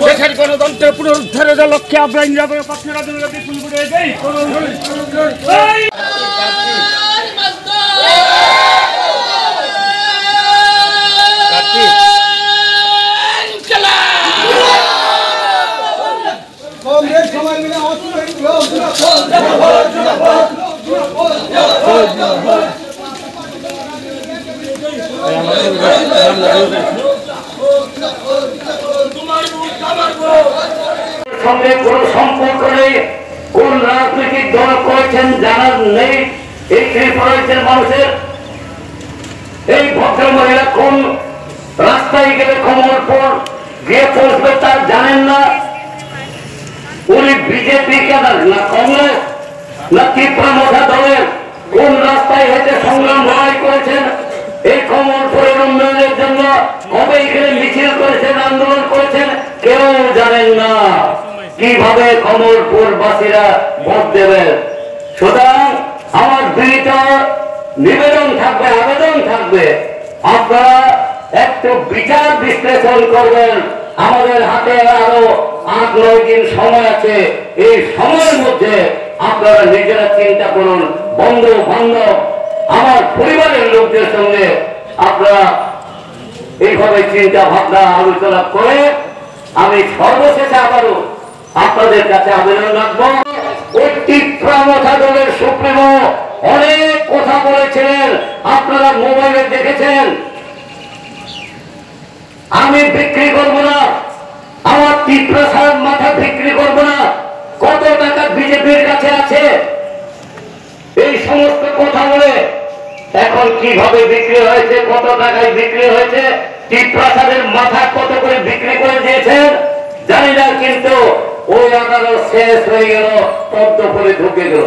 দেশের গণতন্ত্রের পুনরুদ্ধারের লক্ষ্যে আমরা ইন্দিরা পক্ষে রাজনৈতিক বিপুল করে দেই। সঙ্গে কোন সম্পর্ক নেই, কোন রাজনৈতিক দল করেছেন জানার নেই। এই ত্রিপুরাজ্যের মানুষের এই ভদ্র মহিলা কোন রাস্তায় গেলে কমলপুর গিয়ে পৌঁছবে তা জানেন না। উনি বিজেপি কেনার না কংগ্রেস না ত্রিপুরা মধ্যা দলের কোন রাস্তায় হেঁটে সংগ্রাম লড়াই করেছেন এই কমলপুরের উন্নয়নের জন্য, কবে এখানে মিছিল করেছেন, আন্দোলন করেছেন, কেউ জানেন না। কিভাবে কমলপুর বাসীরা ভোট দেবেন? সুতরাং আমার বিনীত নিবেদন থাকবে, আবেদন থাকবে, আপনারা একটু বিচার বিশ্লেষণ করবেন। আমাদের হাতে আরো 8-9 দিন সময় আছে। এই সময়ের মধ্যে আপনারা নিজেরা চিন্তা করুন। বন্ধু বান্ধব, আমার পরিবারের লোকদের সঙ্গে আপনারা এইভাবে চিন্তা ভাবনা আলোচনা করে আমি সর্বশেষে আবারও আপনাদের কাছে আবেদন রাখবো। ওই ত্রিপুরা মধ্যা দলের সুপ্রিমো অনেক কথা বলেছিলেন, আপনারা মোবাইলে দেখেছেন। আমি বিক্রি করব না, আমার ত্রিপুরা সার মাথা বিক্রি করব না। কত টাকা বিজেপির কাছে আছে এই সমস্ত কথা বলে এখন কিভাবে বিক্রি হয়েছে, কত টাকায় বিক্রি হয়েছে, ত্রিপ্রাসাদের মাথা কত করে বিক্রি করে দিয়েছেন জানি না, কিন্তু ওই আদালত শেষ হয়ে গেল, পদ্ম করে ঢুকে গেল।